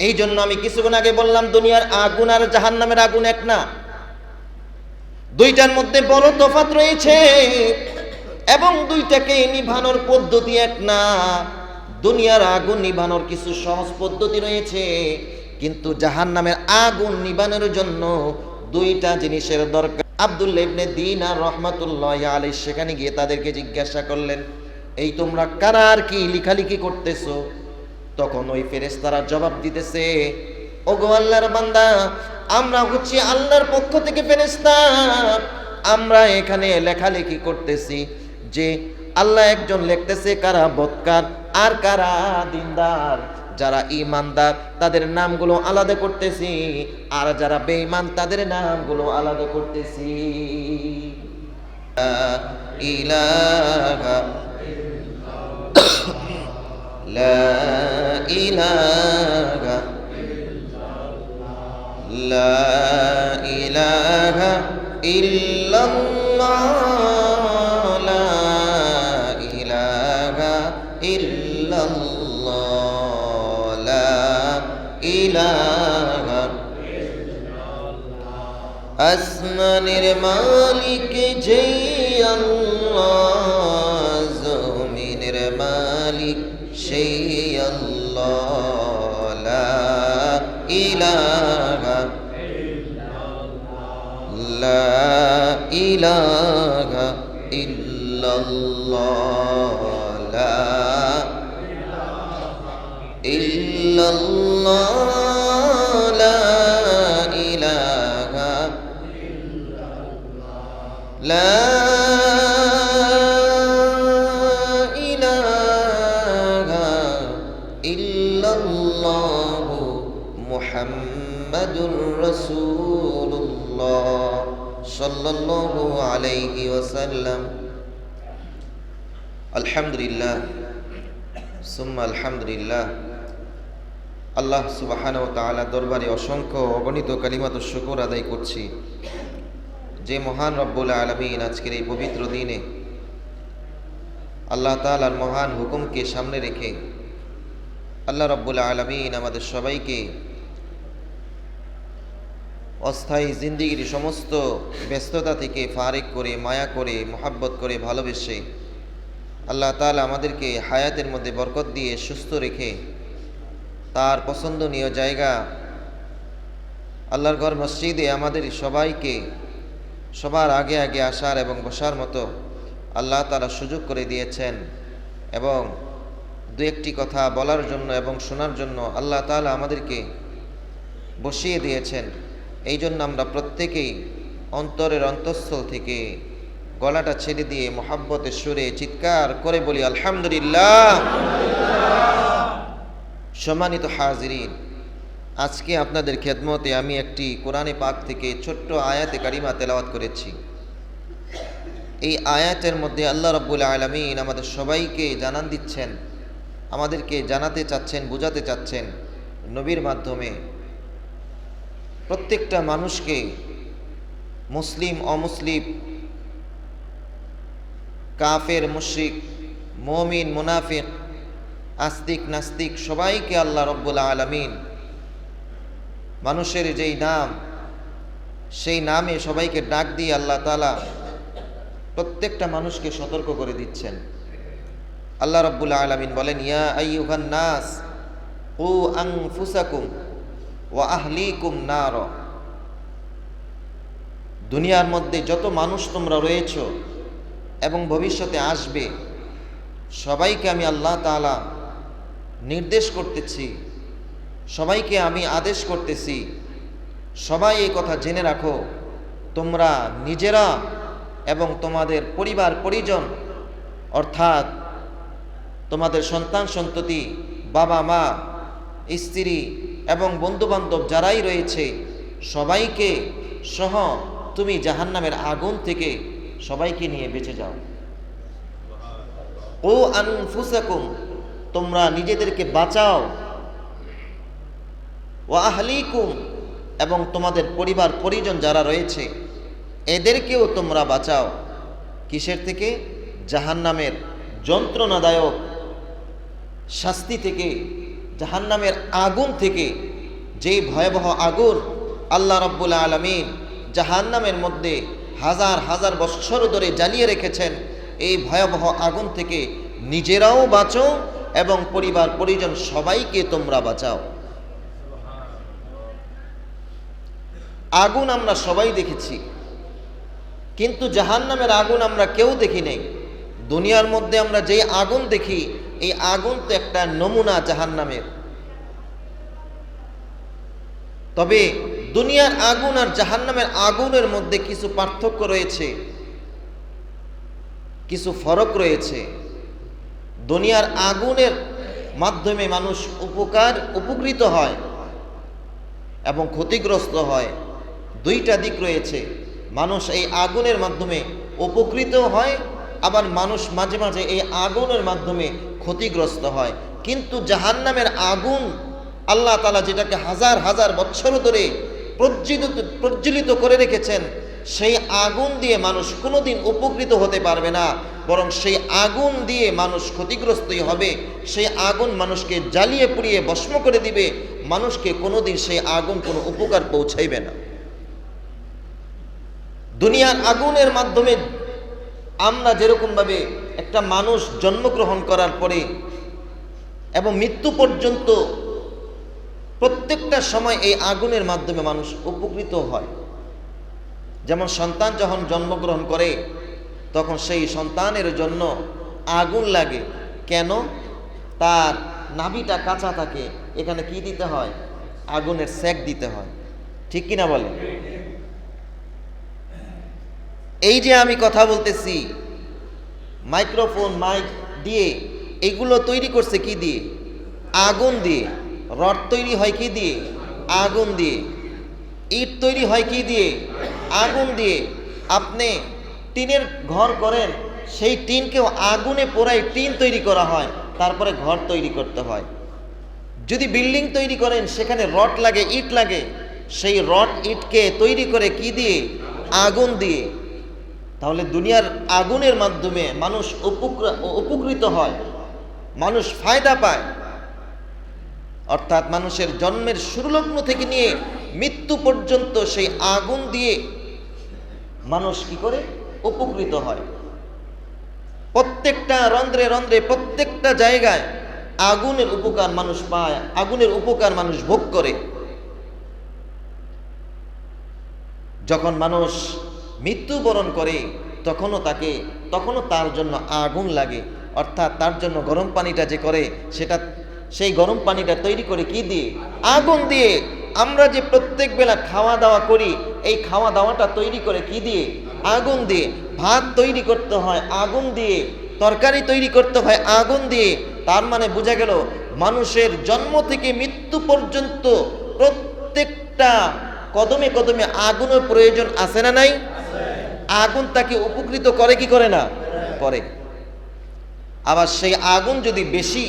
এই জন্য আমি কিছুক্ষণ আগে বললাম দুনিয়ার আগুন আর জাহান্নামের আগুন এক না, দুইটার মধ্যে বড় তফাৎ রয়েছে এবং দুইটাকে নিভানোর পদ্ধতি এক না। দুনিয়ার আগুন নিভানোর কিছু সহজ পদ্ধতি রয়েছে, কিন্তু জাহান্নামের আগুন নিভানোর জন্য দুইটা জিনিসের দরকার। আব্দুল্লাহ ইবনে দিনার রাহমাতুল্লাহি আলাইহি সেখানে গিয়ে তাদেরকে জিজ্ঞাসা করলেন, এই তোমরা কারার কি লেখালেখি করতেছো? তখন ওই ফেরেশতারা জবাব দিতেছে, ওগো আল্লাহর বান্দা, আমরা হচ্ছি আল্লাহর পক্ষ থেকে ফেরেশতা, আমরা এখানে লেখালেখি করতেছি যে আল্লাহ একজন লিখতেছে কারা বদকার আর কারা দিনদার। যারা ঈমানদার তাদের নামগুলো আলাদা করতেছি, আর যারা বেঈমান তাদের নামগুলো আলাদা করতেছি। লা ইলাহা লা ইলাহা লা ইলাহা ইল্লাল্লাহ লা ইলাহা ইল্লাল্লাহ লা ইলাহা। আসমানের মালিক যেই আল্লাহ, জমিনের মালিক সেই আল্লাহ, লা ইলাহা লা ইলাহা ইল্লাল্লাহ লা ইল্লাল্লাহ লা ইলাহা লা ইলাহা ইল্লাল্লাহ মুহাম্মাদুর রাসূলুল্লাহ সাল্লাল্লাহু আলাইহি ওয়াসাল্লাম। আলহামদুলিল্লাহ সুম্মা আলহামদুলিল্লাহ। আল্লাহ সুবহানাহু ওয়া তাআলা দরবারে অসংখ্য অগণিত কালিমাতুশ শুকর আদায় করছি, যে মহান রব্বুল আলামিন আজকের এই পবিত্র দিনে আল্লাহ তাআলার মহান হুকুমকে সামনে রেখে আল্লাহ রব্বুল আলামিন আমাদের সবাইকে অস্থায়ী জিন্দেগির সমস্ত ব্যস্ততা থেকে ফারেক করে, মায়া করে, মোহাব্বত করে, ভালোবেসে আল্লাহ তাআলা আমাদেরকে হায়াতের মধ্যে বরকত দিয়ে সুস্থ রেখে তার পছন্দনীয় জায়গা আল্লাহর ঘর মসজিদে আমাদের সবাইকে সবার আগে আগে আসার এবং বসার মতো আল্লাহ তাআলা সুযোগ করে দিয়েছেন, এবং দু একটি কথা বলার জন্য এবং শোনার জন্য আল্লাহ তাআলা আমাদেরকে বসিয়ে দিয়েছেন। এই জন্য আমরা প্রত্যেকেই অন্তরের অন্তঃস্থল থেকে গলাটা ছেড়ে দিয়ে মোহাব্বতের সুরে চিৎকার করে বলি আলহামদুলিল্লাহ। সম্মানিত হাজিরিন, আজকে আপনাদের খেদমতে আমি একটি কোরআনে পাক থেকে ছোট্ট আয়াতে কারিমা তেলাওয়াত করেছি। এই আয়াতের মধ্যে আল্লাহ রাব্বুল আলামিন আমাদের সবাইকে জানান দিচ্ছেন, আমাদেরকে জানাতে চাচ্ছেন, বোঝাতে চাচ্ছেন নবীর মাধ্যমে প্রত্যেকটা মানুষকে, মুসলিম অমুসলিম, কাফের মুশরিক, মুমিন মুনাফিক, আস্তিক নাস্তিক, সবাইকে আল্লাহ রাব্বুল আলামিন মানুষের যেই নাম, সেই নামে সবাইকে ডাক দিয়ে আল্লাহ তাআলা প্রত্যেকটা মানুষকে সতর্ক করে দিচ্ছেন। আল্লাহ রাব্বুল আলামিন বলেন, ইয়া আইয়ুহান নাস কু আনফুসাকুম ওয়া আহলিকুম নার। দুনিয়ার মধ্যে যত মানুষ তোমরা রয়েছ এবং ভবিষ্যতে আসবে, সবাইকে আমি আল্লাহ তাআলা নির্দেশ করতেছি, সবাইকে আমি আদেশ করতেছি, সবাই এই কথা জেনে রাখো, তোমরা নিজেরা এবং তোমাদের পরিবার পরিজন, অর্থাৎ তোমাদের সন্তান সন্ততি, বাবা মা, স্ত্রী এবং বন্ধুবান্ধব যারাই রয়েছে, সবাইকে সহ তুমি জাহান্নামের আগুন থেকে সবাইকে নিয়ে বেঁচে যাও। ও আনফুসাকুম, তোমরা নিজেদেরকে বাঁচাও, ওয়া আহলিকুম, এবং তোমাদের পরিবার পরিজন যারা রয়েছে এদেরকেও তোমরা বাঁচাও। কিসের থেকে? জাহান্নামের যন্ত্রণাদায়ক শাস্তি থেকে, জাহান্নামের আগুন থেকে যেই ভয়াবহ আগুন আল্লাহ রাব্বুল আলামিন জাহান্নামের মধ্যে হাজার হাজার বৎসর ধরে জ্বালিয়ে রেখেছেন, এই ভয়াবহ আগুন থেকে নিজেরাও বাঁচো এবং পরিবার পরিজন সবাইকে তোমরা বাঁচাও। আগুন আমরা সবাই দেখেছি, কিন্তু জাহান্নামের আগুন আমরা কেউ দেখি নাই। দুনিয়ার মধ্যে আমরা যেই আগুন দেখি, এই আগুন তো একটা নমুনা জাহান্নামের। তবে দুনিয়ার আগুন আর জাহান্নামের আগুনের মধ্যে কিছু পার্থক্য রয়েছে, কিছু ফরক রয়েছে। দুনিয়ার আগুনের মাধ্যমে মানুষ উপকৃত হয় এবং ক্ষতিগ্রস্ত হয়। দুইটা দিক রয়েছে। মানুষ এই আগুনের মাধ্যমে উপকৃত হয়, আবার মানুষ মাঝে মাঝে এই আগুনের মাধ্যমে ক্ষতিগ্রস্ত হয়। কিন্তু জাহান্নামের আগুন আল্লাহ তাআলা যেটাকে হাজার হাজার বছর ধরে প্রজ্বলিত করে রেখেছেন, সেই আগুন দিয়ে মানুষ কোনোদিন উপকৃত হতে পারবে না, বরং সেই আগুন দিয়ে মানুষ ক্ষতিগ্রস্তই হবে। সেই আগুন মানুষকে জ্বালিয়ে পুড়িয়ে ভস্ম করে দিবে, মানুষকে কোনোদিন সেই আগুন কোনো উপকার পৌঁছাইবে না। দুনিয়ার আগুনের মাধ্যমে আমরা যেরকমভাবে একটা মানুষ জন্মগ্রহণ করার পরে এবং মৃত্যু পর্যন্ত প্রত্যেকটা সময় এই আগুনের মাধ্যমে মানুষ উপকৃত হয়। যেমন সন্তান যখন জন্মগ্রহণ করে তখন সেই সন্তানের জন্য আগুন লাগে। কেন? তার নাভিটা কাঁচা থাকে, এখানে কি দিতে হয়? আগুনের সেক দিতে হয়। ঠিক কিনা বলে? এই যে আমি কথা বলতেছি, মাইক্রোফোন মাইক দিয়ে, এগুলো তৈরি করছে কি দিয়ে? আগুন দিয়ে। রড তৈরি হয় কি দিয়ে? আগুন দিয়ে। ইট তৈরি হয় কি দিয়ে? আগুন দিয়ে। আপনি টিনের ঘর করেন, সেই টিনকেও আগুনে পোড়াই টিন তৈরি করা হয়, তারপরে ঘর তৈরি করতে হয়। যদি বিল্ডিং তৈরি করেন, সেখানে রড লাগে, ইট লাগে, সেই রড ইটকে তৈরি করে কি দিয়ে? আগুন দিয়ে। তাহলে দুনিয়ার আগুনের মাধ্যমে মানুষ উপকৃত হয়, মানুষ ফায়দা পায়। অর্থাৎ মানুষের জন্মের শুরুলগ্ন থেকে নিয়ে মৃত্যু পর্যন্ত সেই আগুন দিয়ে মানুষ কি করে? উপকৃত হয়। প্রত্যেকটা রন্ধ্রে রন্ধ্রে, প্রত্যেকটা জায়গায় আগুনের উপকার মানুষ পায়, আগুনের উপকার মানুষ ভোগ করে। যখন মানুষ মৃত্যুবরণ করে তখনও তার জন্য আগুন লাগে। অর্থাৎ তার জন্য গরম পানিটা যে করে, সেই গরম পানিটা তৈরি করে কি দিয়ে? আগুন দিয়ে। আমরা যে প্রত্যেক বেলা খাওয়া দাওয়া করি, এই খাওয়া দাওয়াটা তৈরি করে কি দিয়ে? আগুন দিয়ে। ভাত তৈরি করতে হয় আগুন দিয়ে, তরকারি তৈরি করতে হয় আগুন দিয়ে। তার মানে বোঝা গেল, মানুষের জন্ম থেকে মৃত্যু পর্যন্ত প্রত্যেকটা কদমে কদমে আগুনের প্রয়োজন আছে না নাই? আগুন তাকে উপকৃত করে কি করে না? করে। আবার সেই আগুন যদি বেশি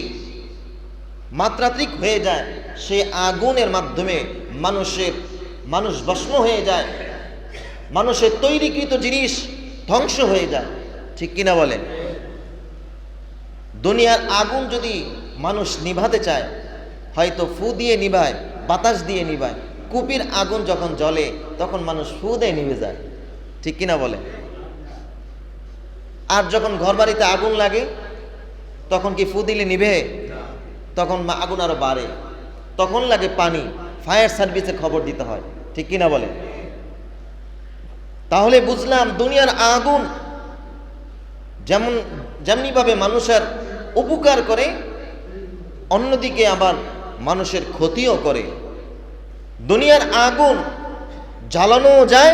মাত্রাতিক হয়ে যায়, সেই আগুনের মাধ্যমে মানুষ ভস্ম হয়ে যায়, মানুষের তৈরিকৃত জিনিস ধ্বংস হয়ে যায়। ঠিক কিনা বলেন? দুনিয়ার আগুন যদি মানুষ নিভাতে চায়, হয়তো ফু দিয়ে নিভায়, বাতাস দিয়ে নিভায়। কুপির আগুন যখন জ্বলে তখন মানুষ ফু দিয়ে নিভে যায়। ঠিক কিনা বলে? আর যখন ঘর বাড়িতে আগুন লাগে তখন কি ফু দিলে নিভে? তখন আগুন আরো বাড়ে, তখন লাগে পানি, ফায়ার সার্ভিসে খবর দিতে হয়। ঠিক কিনা বলে? তাহলে বুঝলাম দুনিয়ার আগুন যেমনিভাবে মানুষের উপকার করে, অন্যদিকে আবার মানুষের ক্ষতিও করে। দুনিয়ার আগুন জ্বালানো যায়,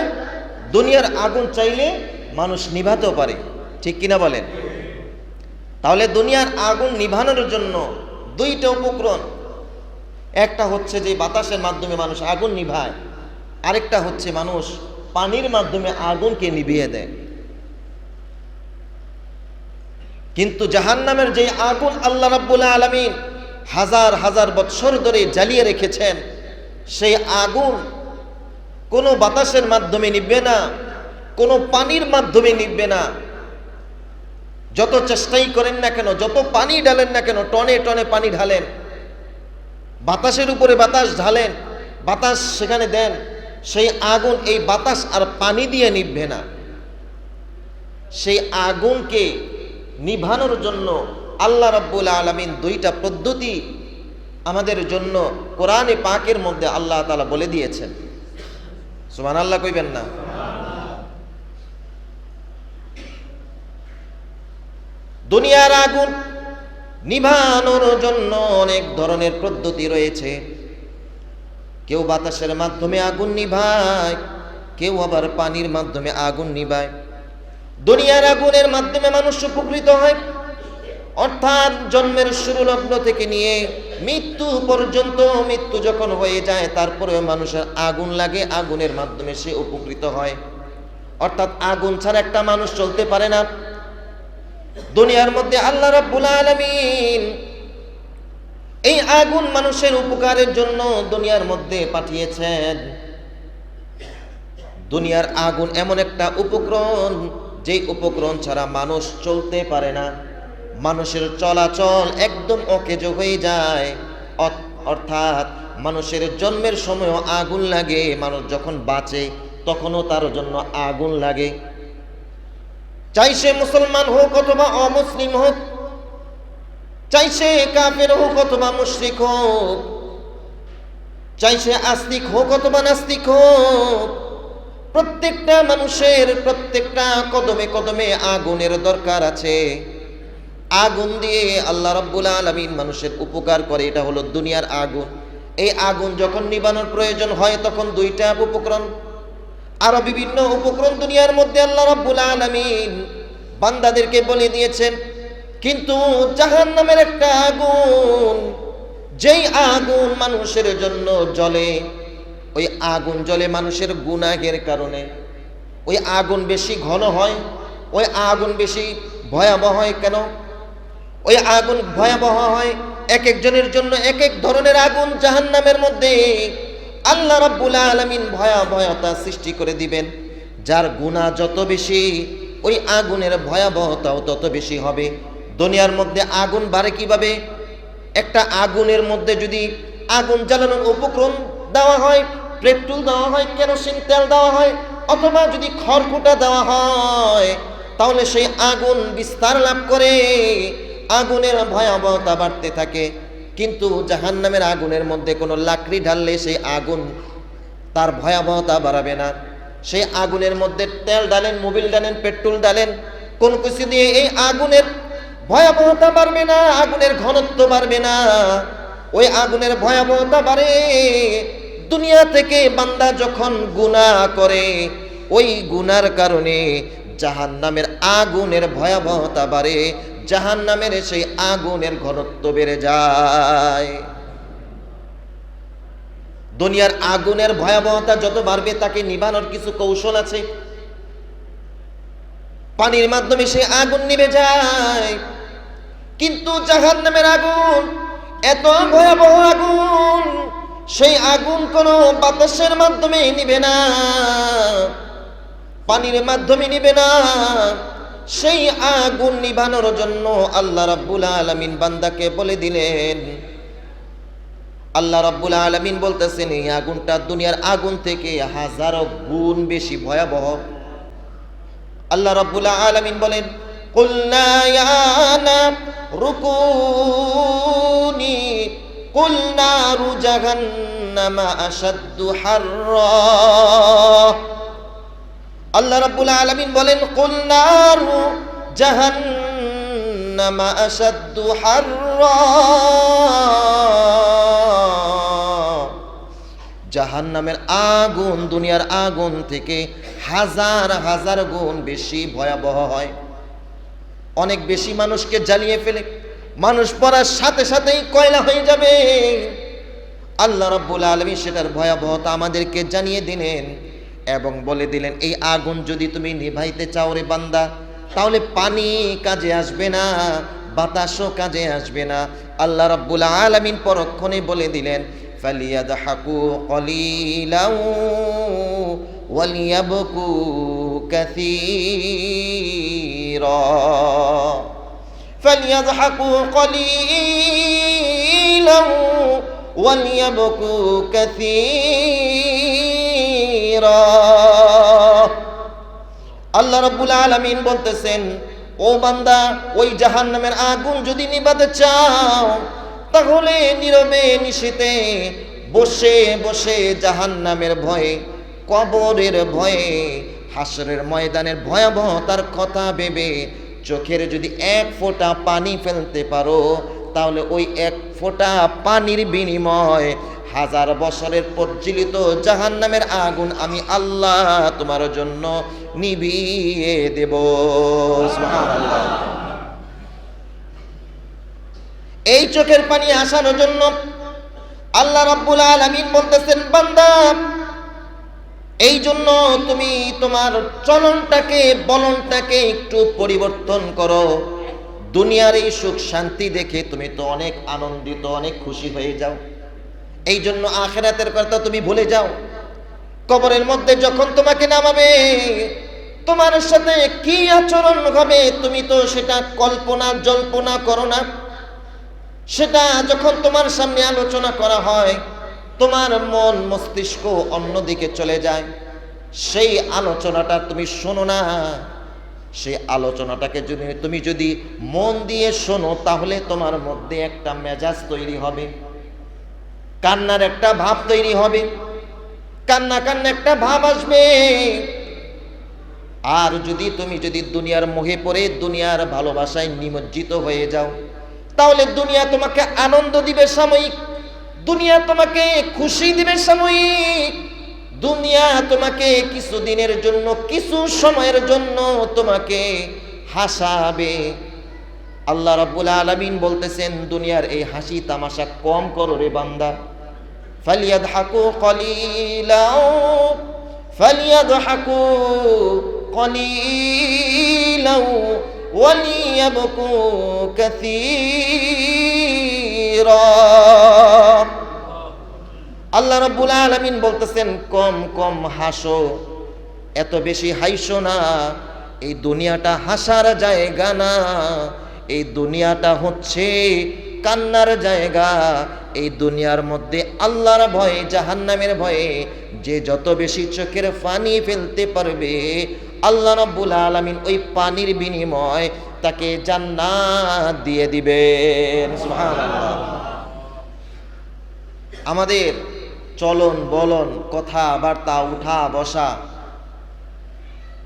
দুনিয়ার আগুন চাইলে মানুষ নিভাতেও পারে। ঠিক কিনা বলেন? তাহলে দুনিয়ার আগুন নিভানোর জন্য দুইটা উপকরণ, একটা হচ্ছে যে বাতাসের মাধ্যমে মানুষ আগুন নিভায়, আরেকটা হচ্ছে মানুষ পানির মাধ্যমে আগুনকে নিভিয়ে দেয়। কিন্তু জাহান্নামের যে আগুন আল্লাহ রাব্বুল আলামিন হাজার হাজার বৎসর ধরে জ্বালিয়ে রেখেছেন, সেই আগুন কোনো বাতাসের মাধ্যমে নিভবে না, কোনো পানির মাধ্যমে নিভবে না। যত চেষ্টাই করেন না কেন, যত পানি ঢালেন না কেন, টনে টনে পানি ঢালেন, বাতাসের উপরে বাতাস ঢালেন, বাতাস সেখানে দেন, সেই আগুন এই বাতাস আর পানি দিয়ে নিভবে না। সেই আগুনকে নিভানোর জন্য আল্লাহ রাব্বুল আলামিন দুইটা পদ্ধতি আমাদের জন্য কোরআনে পাকের মধ্যে আল্লাহ তাআলা বলে দিয়েছেন। সুবহানাল্লাহ কইবেন না? দুনিয়ার আগুন নিভানোর জন্য অনেক ধরনের পদ্ধতি রয়েছে। কেউ বাতাসের মাধ্যমে আগুন নিভায়, কেউ আবার পানির মাধ্যমে আগুন নিভায়। দুনিয়ার আগুনের মাধ্যমে মানুষ উপকৃত হয়, অর্থাৎ জন্মের শুরু লগ্ন থেকে নিয়ে মৃত্যু পর্যন্ত, মৃত্যু যখন হয়ে যায় তারপরেও মানুষের আগুন লাগে, আগুনের মাধ্যমে সে উপকৃত হয়। অর্থাৎ আগুন ছাড়া একটা মানুষ চলতে পারে না। দুনিয়ার মধ্যে আল্লাহ রাব্বুল আলামিন এই আগুন মানুষের উপকারের জন্য দুনিয়ার মধ্যে পাঠিয়েছেন। দুনিয়ার আগুন এমন একটা উপকরণ, যেই উপকরণ ছাড়া মানুষ চলতে পারে না। মানুষের চলাচল একদম অকেজ হয়ে যায়। অর্থাৎ মানুষের জন্মের সময়ও আগুন লাগে, মানুষ যখন বাঁচে তখনও তার জন্য আগুন লাগে। চাই সে মুসলমান হোক অথবা অমুসলিম হোক, চাই সে কাফের হোক অথবা মুশরিক হোক, চাই সে আস্তিক হোক অথবা নাস্তিক হোক, প্রত্যেকটা মানুষের প্রত্যেকটা কদমে কদমে আগুনের দরকার আছে। আগুন দিয়ে আল্লাহ রাব্বুল আলামিন মানুষের উপকার করে, এটা হলো দুনিয়ার আগুন। এই আগুন যখন নিবানোর প্রয়োজন হয় তখন দুইটা উপকরণ, আরো বিভিন্ন উপকরণ দুনিয়ার মধ্যে আল্লাহ রাব্বুল আলামিন বান্দাদেরকে বলে দিয়েছেন। কিন্তু জাহান্নামের একটা আগুন, যেই আগুন মানুষের জন্য জ্বলে, ওই আগুন জ্বলে মানুষের গুনাহের কারণে। ওই আগুন বেশি ঘন হয়, ওই আগুন বেশি ভয়াবহ হয়। কেন ওই আগুন ভয়াবহ হয়? এক একজনের জন্য এক এক ধরনের আগুন জাহান্নামের মধ্যে আল্লাহ রাব্বুল আলামিন ভয়াবহতা সৃষ্টি করে দিবেন। যার গুনাহ যত বেশি, ওই আগুনের ভয়াবহতাও তত বেশি হবে। দুনিয়ার মধ্যে আগুন বাড়ে কিভাবে? একটা আগুনের মধ্যে যদি আগুন জ্বালানোর উপকরণ দেওয়া হয়, পেট্রোল দেওয়া হয়, কেরোসিন তেল দেওয়া হয়, অথবা যদি খড়কুটা দেওয়া হয়, তাহলে সেই আগুন বিস্তার লাভ করে, আগুনের ভয়াবহতা বাড়তে থাকে। কিন্তু জাহান্নামের আগুনের মধ্যে কোনো লাকড়ি ঢাললে সেই আগুন তার ভয়াবহতা বাড়াবে না। সেই আগুনের মধ্যে তেল ডালেন, মোবিল ডালেন, পেট্রোল ডালেন, কোন কিছু দিয়ে এই আগুনের ভয়াবহতা বাড়বে না, আগুনের ঘনত্ব বাড়বে না। ওই আগুনের ভয়াবহতা বাড়ে দুনিয়া থেকে বান্দা যখন গুনাহ করে, ওই গুনার কারণে জাহান্নামের আগুনের ভয়াবহতা বাড়ে, জাহান্নামের সেই আগুনের ঘনত্ব বেড়ে যায়। দুনিয়ার আগুনের ভয়াবহতা যত বাড়বে তাকে নিভানোর কিছু কৌশল আছে। পানির মাধ্যমে সেই আগুন নিভে যায়। কিন্তু জাহান্নামের আগুন এত ভয়াবহ আগুন, সেই আগুন কোনো বাতাসের মাধ্যমে নিবে না, পানির মাধ্যমে নিবে না। সেই আগুন নিভানোর জন্য আল্লাহ রাব্বুল আলামিন বান্দাকে বলে দিলেন। আল্লাহ রাব্বুল আলামিন বলতেছেন এই আগুনটা দুনিয়ার আগুন থেকে হাজারো গুণ বেশি ভয়াবহ। আল্লাহ রাব্বুল আলামিন বলেন, কুলনা ইয়া নারু কুনি কুলনা রু জাহান্নামা আশাদ্দু হাররা। আল্লাহ রাব্বুল আলামিন বলেন, কুলনা রু জাহান্নামা আশাদ্দু হাররা। জাহান্নামের আগুন দুনিয়ার আগুন থেকে হাজার হাজার গুণ বেশি ভয়াবহ হয়। অনেক বেশি মানুষকে জ্বালিয়ে ফেলে, মানুষ পড়ার সাথে সাথেই কয়লা হয়ে যাবে। আল্লাহ রাব্বুল আলামিন সেটার ভয়াবহতা আমাদেরকে জানিয়ে দিলেন এবং বলে দিলেন, এই আগুন যদি তুমি নিভাইতে চাও রে বান্দা, তাহলে পানি কাজে আসবে না, বাতাসও কাজে আসবে না। আল্লাহ রাব্বুল আলামিন পরক্ষণে বলে দিলেন, ফালিয়াদহাকু কলিলাও ওয়ালিয়াবকু কাসীরা। ফালিয়াদহাকু কলিলাও ওয়ালিয়াবকু কাসীরা। আল্লাহ রাব্বুল আলামিন বলতেছেন, ও বান্দা, ওই জাহান্নামের আগুন যদি নিভাতে চাও তাহলে নীরবে নিশীথে বসে বসে জাহান্নামের ভয়ে, কবরের ভয়ে, হাসরের ময়দানের ভয়াবহতার কথা ভেবে চোখের যদি এক ফোঁটা পানি ফেলতে পারো, তাহলে ওই এক ফোঁটা পানির বিনিময় 1000 বছরের প্রজ্বলিত জাহান্নামের আগুন আমি আল্লাহ তোমার জন্য নিভিয়ে দেব। সুবহানাল্লাহ। এই চোখের পানি আসানোর জন্য আল্লাহ রাব্বুল আলামিন বলতেছেন, বান্দা, এই জন্য তুমি তোমার চলনটাকে, বলনটাকে একটু পরিবর্তন করো। দুনিয়ার এই সুখ শান্তি দেখে তুমি তো অনেক আনন্দিত, অনেক খুশি হয়ে যাও, এই জন্য আখিরাতের কথা তুমি ভুলে যাও। কবরের মধ্যে যখন তোমাকে নামাবে, তোমার সাথে কি আচরণ হবে তুমি তো সেটা কল্পনা জল্পনা করো না। সেটা যখন তোমার সামনে আলোচনা করা হয়, তোমার মন মস্তিষ্ক অন্যদিকে চলে যায়, সেই আলোচনাটা তুমি শোনো না। সেই আলোচনাটাকে তুমি যদি মন দিয়ে শোনো, তাহলে তোমার মধ্যে একটা মেজাজ তৈরি হবে, কান্নার একটা ভাব তৈরি হবে, কান্না কান্না একটা ভাব আসবে। আর তুমি যদি দুনিয়ার মোহে পড়ে দুনিয়ার ভালোবাসায় নিমজ্জিত হয়ে যাও, তাহলে দুনিয়া তোমাকে আনন্দ দিবে সাময়িক, দুনিয়া তোমাকে খুশি দিবে সাময়িক, দুনিয়া তোমাকে কিছুদিনের জন্য, কিছু সময়ের জন্য তোমাকে হাসাবে। আল্লাহ রাব্বুল আলামিন বলতেছেন, দুনিয়ার এই হাসি তামাশা কম করো রে বান্দা। ফালিয়াদহাকু কলিলাও ফালিয়াদহাকু কলিলাও ওয়ালিয়াবকু কাসীরা। আল্লাহ রাব্বুল আলামিন বলতেছেন, কম কম হাসো, এত বেশি হাসো না। এই দুনিয়াটা হাসার জায়গা না, এই দুনিয়াটা হচ্ছে কান্নার জায়গা। এই দুনিয়ার মধ্যে আল্লাহর ভয়ে, জাহান্নামের ভয়ে যে যত বেশি চোখের পানি ফেলতে পারবে, আল্লাহ রাব্বুল আলামিন ওই পানির বিনিময় তাকে জান্নাত দিয়ে দিবেন। সুবহানাল্লাহ। আমাদের চলন বলন, কথাবার্তা, উঠা বসা,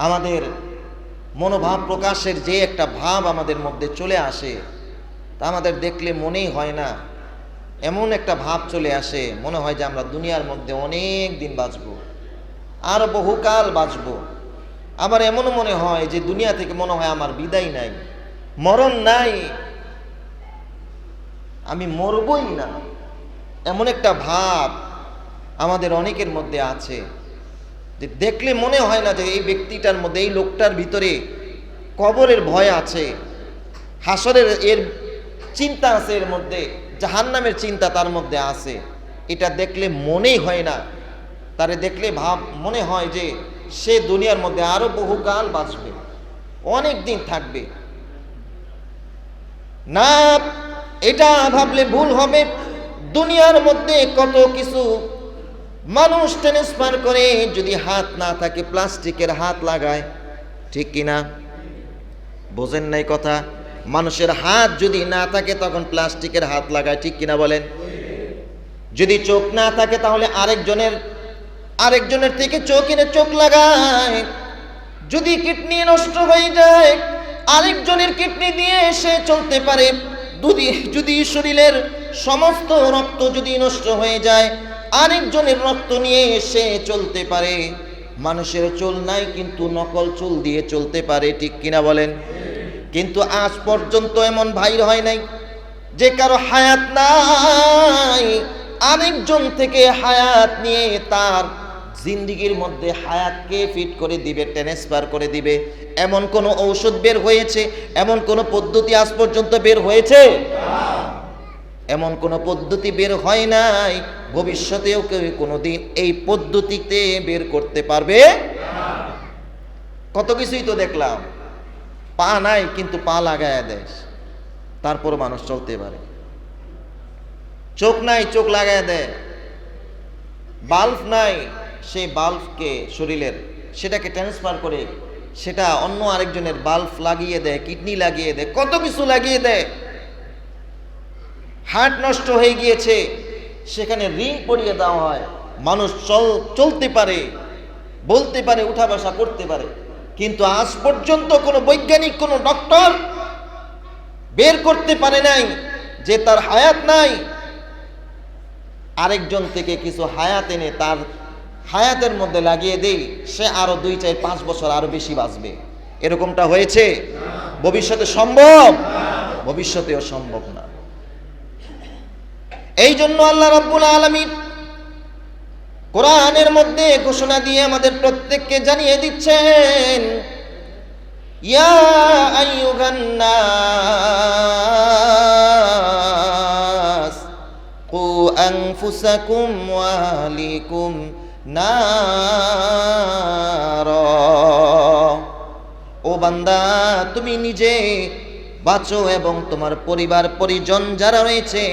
আমাদের মনোভাব প্রকাশের যে একটা ভাব আমাদের মধ্যে চলে আসে, তা আমাদের দেখলে মনেই হয় না, এমন একটা ভাব চলে আসে, মনে হয় যে আমরা দুনিয়ার মধ্যে অনেক দিন বাঁচব, আর বহুকাল বাঁচব। আবার এমনও মনে হয় যে দুনিয়া থেকে মনে হয় আমার বিদায় নাই, মরণ নাই, আমি মরবই না। এমন একটা ভাব আমাদের অনেকের মধ্যে আছে যে দেখলে মনে হয় না যে এই ব্যক্তিটার মধ্যে, এই লোকটার ভিতরে কবরের ভয় আছে, হাসরের এর চিন্তা আছে, এর মধ্যে জাহান্নামের চিন্তা তার মধ্যে আছে। এটা দেখলে মনেই হয় না, তারে দেখলে মনে হয় যে সে দুনিয়ার মধ্যে আরো বহুকাল বাঁচবে, অনেক দিন থাকবে না। এটা ভাবলে ভুল হবে। দুনিয়ার মধ্যে কত কিছু মানুষ ট্রান্সফার করে, যদি হাত না থাকে প্লাস্টিকের হাত লাগায়, ঠিক কিনা? বোঝেন নাই কথা? মানুষের হাত যদি না থাকে তখন প্লাস্টিকের হাত লাগায়, ঠিক কিনা বলেন? যদি চোখ না থাকে তাহলে আরেকজনের থেকে চোখ এনে চোখ লাগায়। যদি কিডনি নষ্ট হয়ে যায়, আরেকজনের কিডনি দিয়ে সে চলতে পারে। যদি শরীরের সমস্ত রক্ত যদি নষ্ট হয়ে যায়, আরেকজনের রক্ত নিয়ে সে চলতে পারে। মানুষের চুল নাই কিন্তু নকল চুল দিয়ে চলতে পারে, ঠিক কিনা বলেন? কিন্তু আজ পর্যন্ত এমন ভাই হয় নাই যে কারো হায়াত নাই, আরেকজন থেকে হায়াত নিয়ে তার জিন্দিগির মধ্যে হায়াতকে ফিট করে দিবে, ট্রান্সফার করে দিবে। এমন কোন ঔষধ বের হয়েছে? এমন কোন পদ্ধতি আজ পর্যন্ত বের হয়েছে? এমন কোন পদ্ধতি বের হয় নাই, ভবিষ্যতেও কেউ কোনোদিন এই পদ্ধতিতে বের করতে পারবে না। কত কিছুই তো দেখলাম, পা নাই কিন্তু পা লাগায় দেয়, তারপর মানুষ চলতে পারে। চোখ নাই, চোখ লাগায় দেয়। বাল্ব নাই, সেই বাল্বকে শরীরের সেটাকে ট্রান্সফার করে সেটা অন্য আরেকজনের বাল্ব লাগিয়ে দেয়, কিডনি লাগিয়ে দেয়, কত কিছু লাগিয়ে দেয়। হার্ট নষ্ট হয়ে গিয়েছে, সেখানে রিং পরিয়ে দেওয়া হয়, মানুষ চলতে পারে, বলতে পারে, উঠা বসা করতে পারে। কিন্তু আজ পর্যন্ত কোনো বৈজ্ঞানিক, কোনো ডক্টর বের করতে পারে নাই যে তার হায়াত নাই, আরেকজন থেকে কিছু হায়াত এনে তার হায়াতের মধ্যে লাগিয়ে দেই, সে আরো 2, 4, 5 বছর আরো বেশি বাঁচবে। এরকমটা হয়েছে? ভবিষ্যতে সম্ভব? ভবিষ্যতেও সম্ভব না। এই জন্য আল্লাহ রাব্বুল আলামিন কোরআনের মধ্যে ঘোষণা দিয়ে আমাদের প্রত্যেককে জানিয়ে দিচ্ছেন, ইয়া আইয়ুহান নাস কু আনফুসাকুম ওয়া আহলিকুম নার। ও বান্দা, তুমি নিজে বাঁচো এবং তোমার পরিবার পরিজন যারা রয়েছে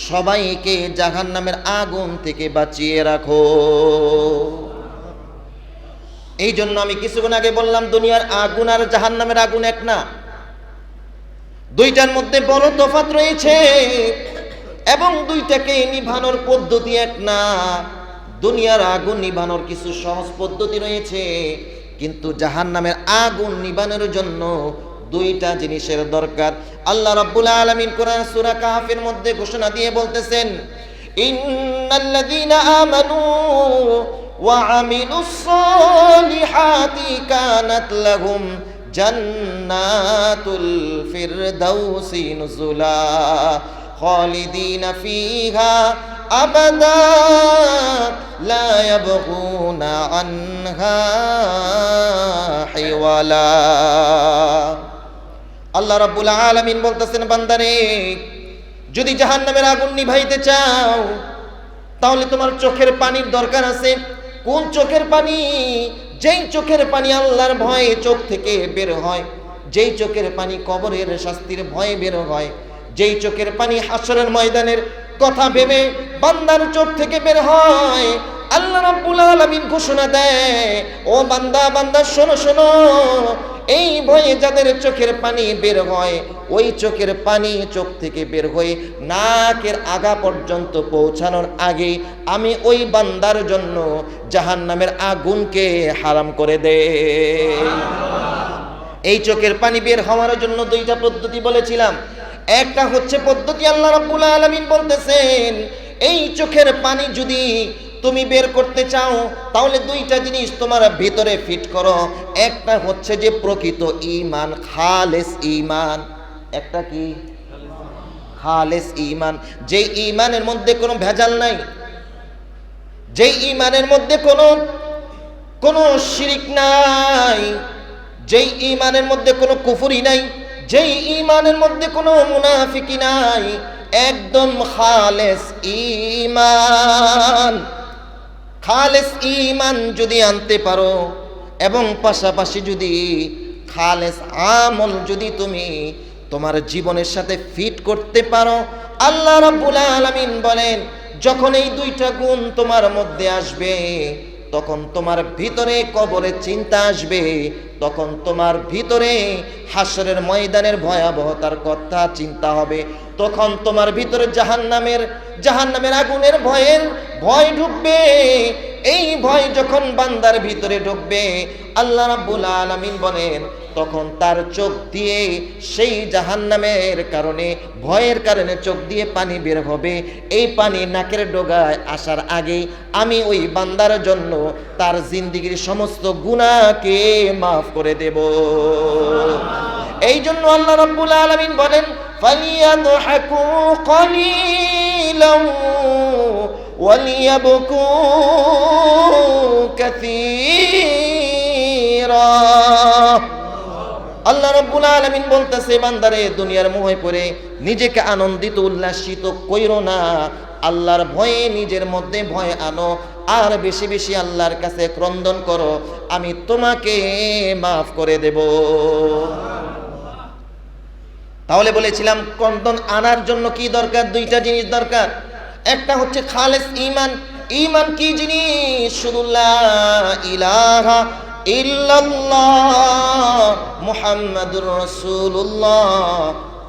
সবাইকে জাহান্নামের আগুন থেকে বাঁচিয়ে রাখো। এই জন্য আমি কিছুক্ষণ আগে বললাম, দুনিয়ার আগুন আর জাহান্নামের আগুন এক না, দুইটার মধ্যে বড় তফাৎ রয়েছে এবং দুইটাকে নিভানোর পদ্ধতি এক না। দুনিয়ার আগুন নিভানোর কিছু সহজ পদ্ধতি রয়েছে, কিন্তু জাহান্নামের আগুন নিভানোর জন্য দুইটা জিনিসের দরকার। আল্লাহ রাব্বুল আলামিন কোরআন সূরা কাহফের মধ্যে ঘোষণা দিয়ে বলতেছেন, ইন্নাল্লাযীনা আমানু ওয়া আমিলুস সালিহাতি কানাত লাহুম জান্নাতুল ফিরদাউসি নুজুলা খালিদিনা ফিহা আবাদা লা ইয়াবগুনা আনহা হিওয়ালা। আল্লাহ রাব্বুল আলামিন বলতেছেন, বান্দারে, যদি জাহান্নামের আগুন নিভাইতে চাও তাহলে তোমার চোখের পানির দরকার আছে। কোন চোখের পানি? যেই চোখের পানি আল্লাহর ভয়ে চোখ থেকে বের হয়, যেই চোখের পানি কবরের শাস্তির ভয়ে বের হয়, যেই চোখের পানি হাসরের ময়দানের কথা ভেবে বান্দার চোখ থেকে বের হয়, আল্লাহ রাব্বুল আলামিন ঘোষণা দেয়, ও বান্দা, বান্দা শোনো শোনো, এই ভয়ে যাদের চোখের পানি বের হয়, ওই চোখের পানি চোখ থেকে বের হয়ে নাকের আগা পর্যন্ত পৌঁছানোর আগে আমি ওই বান্দার জন্য জাহান্নামের আগুনকে হারাম করে দেই। এই চোখের পানি বের হওয়ার জন্য দুইটা পদ্ধতি বলেছিলাম। একটা হচ্ছে পদ্ধতি, আল্লাহ রাব্বুল আলামিন বলতেছেন, এই চোখের পানি যদি তুমি বের করতে চাও তাহলে দুইটা জিনিস তোমার ভিতরে ফিট করো। একটা হচ্ছে যে প্রকৃত ঈমান, খালেস ঈমান। একটা কি? খালেস ঈমান। যেই ঈমানের মধ্যে কোনো ভেজাল নাই, যেই ঈমানের মধ্যে কোনো শিরিক নাই, যেই ঈমানের মধ্যে কোনো কুফরি নাই, যেই ঈমানের মধ্যে কোনো মুনাফিকি নাই, একদম খালেস ঈমান। খালেস ঈমান যদি আনতে পারো এবং পাশাপাশি যদি খালেস আমল যদি তুমি তোমার জীবনের সাথে ফিট করতে পারো, আল্লাহ রাব্বুল আলামিন বলেন, যখন এই দুইটা গুণ তোমার মধ্যে আসবে তখন তোমার ভিতরে কবরের চিন্তা আসবে, তখন তোমার ভিতরে হাসরের ময়দানের ভয়াবহতার কথা চিন্তা হবে, তখন তোমার ভিতরে জাহান্নামের আগুনের ভয় ঢুকবে। এই ভয় যখন বান্দার ভিতরে ঢুকবে, আল্লাহ রাব্বুল আলামিন বলেন, তখন তার চোখ দিয়ে সেই জাহান্নামের কারণে, ভয়ের কারণে চোখ দিয়ে পানি বের হবে। এই পানি নাকের ডগায় আসার আগে আমি ওই বান্দার জন্য তার জিন্দেগীর সমস্ত গুনাহকে মাফ করে দেব। এই জন্য আল্লাহ রাব্বুল আলামিন বলেন, ফালিয়াদহাকু কালিলান ওয়ালিয়াবকু কাসীরা। আল্লাহ রাব্বুল আলামিন বলতেছে, বান্দারে, দুনিয়ার মোহে পড়ে নিজেকে আনন্দিত উল্লাসিত কইরো না, আল্লাহর ভয়ে নিজের মধ্যে ভয় আনো, আর বেশি বেশি আল্লাহর কাছে ক্রন্দন করো, আমি তোমাকে মাফ করে দেব। তাহলে বলেছিলাম কন্দন আনার জন্য কি দরকার? দুইটা জিনিস দরকার। একটা হচ্ছে খালেস ঈমান। ঈমান কি জিনিস? শুধু লা ইলাহা ইল্লাল্লাহ মুহাম্মাদুর রাসূলুল্লাহ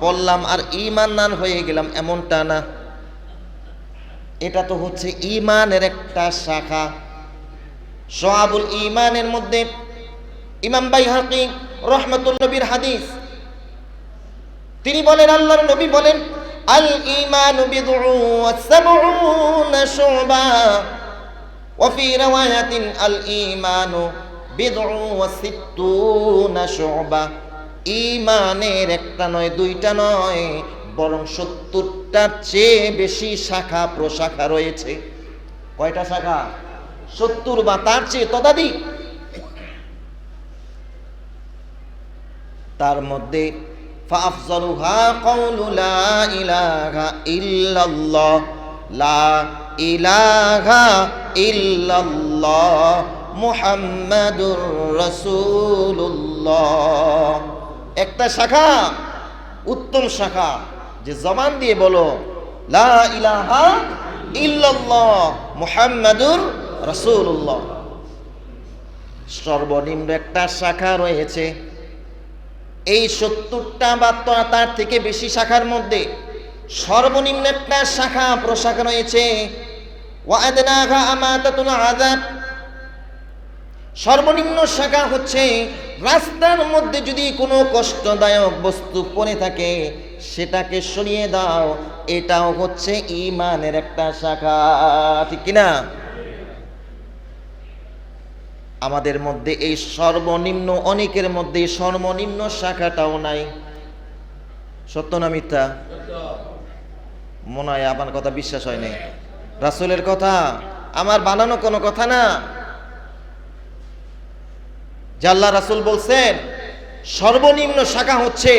বললাম আর ঈমানদার হয়ে গেলাম, এমনটা না। এটা তো হচ্ছে ঈমানের একটা শাখা। শুআবুল ঈমানের মধ্যে ইমাম বাইহাকী রাহমাতুল্লাহ বির হাদিস, তিনি বলেন, আল্লাহর নবী বলেন, আল ঈমানু বিদউ ওয়া সাবউনা শুবা ওয়া ফি riwayatin আল ঈমানু বিদউ ওয়া সিত্তুনা শুবা। ঈমানের একটা নয়, দুইটা নয়, বরং 70টার চেয়ে বেশি শাখা প্রশাখা রয়েছে। কয়টা শাখা? 70 বা তার চেয়ে ততোধিক। তার মধ্যে ফাফজালুহা কাউলু লা ইলাহা ইল্লাল্লাহ, লা ইলাহা ইল্লাল্লাহ মুহাম্মাদুর রাসূলুল্লাহ। একটা শাখা, উত্তম শাখা, যে জবান দিয়ে বলো লা ইলাহা ইল্লাল্লাহ মুহাম্মাদুর রাসূলুল্লাহ। সর্বনিম্ন একটা শাখা রয়েছে। এই 70টা বা তার থেকে বেশি শাখার মধ্যে সর্বনিম্ন একটা শাখা প্রশাখা রয়েছে, ওয়া আদনাহা আমাতাতুল আযাব। সর্বনিম্ন শাখা হচ্ছে রাস্তার মধ্যে যদি কোনো কষ্টদায়ক বস্তু পড়ে থাকে সেটাকে সরিয়ে দাও। এটাও হচ্ছে ঈমানের একটা শাখা, ঠিক কিনা? আমাদের মধ্যে এই সর্বনিম্ন, অনেকের মধ্যে সর্বনিম্ন শাখাটাও নাই। সত্য না মিথ্যা? মনে হয় আমার কথা বিশ্বাস হয় নাই। রাসূলের কথা আমার বানানো কোনো কথা না। যে আল্লাহ রাসূল বলছেন সর্বনিম্ন শাখা হচ্ছে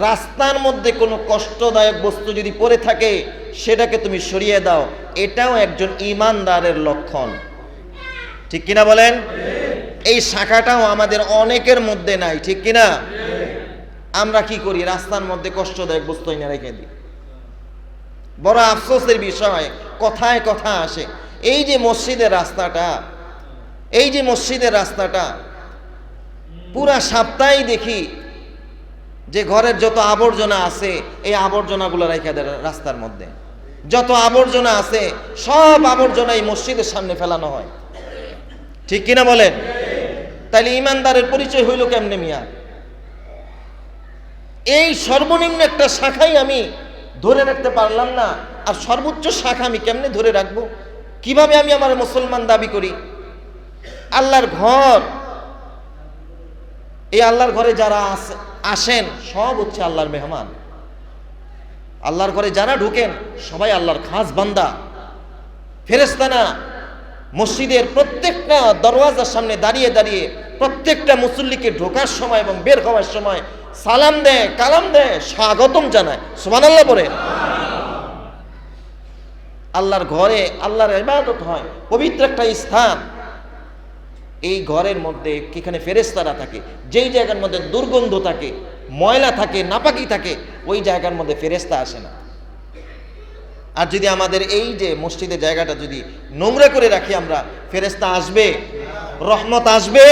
রাস্তার মধ্যে কোনো কষ্টদায়ক বস্তু যদি পড়ে থাকে সেটাকে তুমি সরিয়ে দাও। এটাও একজন ঈমানদারের লক্ষণ, ঠিক কিনা বলেন? এই শাখাটাও আমাদের অনেকের মধ্যে নাই, ঠিক কিনা? আমরা কি করি? রাস্তার মধ্যে কষ্টদায়ক বস্তু এনে রেখে দিই। বড় আফসোসের বিষয়, কথায় কথা আসে, এই যে মসজিদের রাস্তাটা, এই যে মসজিদের রাস্তাটা পুরা সপ্তাহে দেখি যে ঘরের যত আবর্জনা আছে এই আবর্জনাগুলো রেখে দেয় রাস্তার মধ্যে। যত আবর্জনা আছে সব আবর্জনা এই মসজিদের সামনে ফেলানো হয়, ঠিক কিনা বলেন? তাহলে ঈমানদারের পরিচয় হইল কেমনে মিয়া? এই সর্বনিম্ন একটা শাখাই আমি ধরে রাখতে পারলাম না, আর সর্বোচ্চ শাখা আমি কেমনে ধরে রাখবো? কিভাবে আমি আমার মুসলমান দাবি করি? আল্লাহর ঘর, এই আল্লাহর ঘরে যারা আসেন সব হচ্ছে আল্লাহর মেহমান। আল্লাহর ঘরে যারা ঢুকেন সবাই আল্লাহর খাস বান্দা, ফেরেশতা না। মসজিদের প্রত্যেকটা দরওয়াজার সামনে দাঁড়িয়ে দাঁড়িয়ে প্রত্যেকটা মুসল্লিকে ঢোকার সময় এবং বের হওয়ার সময় সালাম দেয়, কালাম দেয়, স্বাগতম জানায়। সুবহানাল্লাহ বলে। আল্লাহর ঘরে আল্লাহর ইবাদত হয়, পবিত্র একটা স্থান। এই ঘরের মধ্যে যেখানে ফেরেশতারা থাকে, যেই জায়গার মধ্যে দুর্গন্ধ থাকে, ময়লা থাকে, নাপাকি থাকে, ওই জায়গার মধ্যে ফেরেশতা আসে না। আর যদি আমাদের এই যে মসজিদের জায়গাটা যদি নোংরা করে রাখি আমরা, ফেরেশতা আসবে? রহমত আসবে?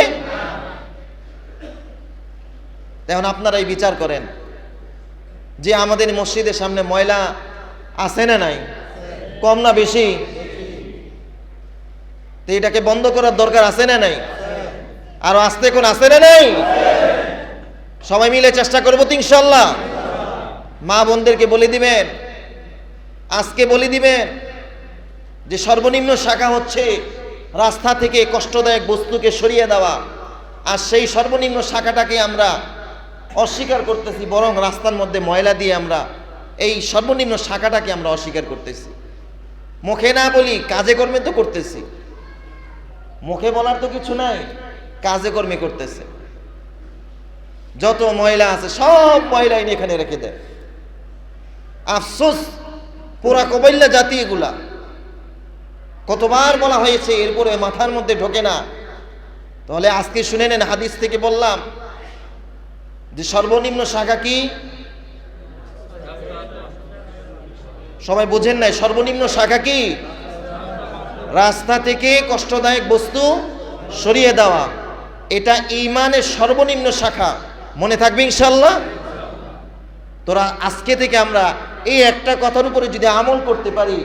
এখন আপনারাই বিচার করেন যে আমাদের মসজিদের সামনে ময়লা আছে না নাই? কম না বেশি? তো এটাকে বন্ধ করার দরকার আছে না নাই? আরো আসতে কোন আছে না নাই? সবাই মিলে চেষ্টা করবো তো ইনশাআল্লাহ। মা বোনদেরকে বলে দিবেন, আজকে বলে দিবেন যে সর্বনিম্ন শাখা হচ্ছে রাস্তা থেকে কষ্টদায়ক বস্তুকে সরিয়ে দেওয়া। আর সেই সর্বনিম্ন শাখাটাকে আমরা অস্বীকার করতেছি, বরং রাস্তার মধ্যে ময়লা দিয়ে আমরা এই সর্বনিম্ন শাখাটাকে আমরা অস্বীকার করতেছি। মুখে না বলি, কাজে কর্মে তো করতেছি। মুখে বলার তো কিছু নাই, কাজে কর্মে করতেছে। যত ময়লা আছে সব ময়লা এনে এখানে রেখে দেয়। আফসোস, পুরা কবাইল্লা জাতি এগুলা। কতবার বলা হয়েছে, এরপরে মাথার মধ্যে ঢোকে না। তাহলে আজকে শুনে নেন, হাদিস থেকে বললাম যে সর্বনিম্ন শাখা কি? সবাই বোঝেন নাই, সর্বনিম্ন শাখা কি? রাস্তা থেকে কষ্টদায়ক বস্তু সরিয়ে দেওয়া, এটা ঈমানের সর্বনিম্ন শাখা। মনে থাকবে ইনশাআল্লাহ। তোরা আজকে থেকে আমরা এই একটা কথার উপরে যদি আমল করতে পারি,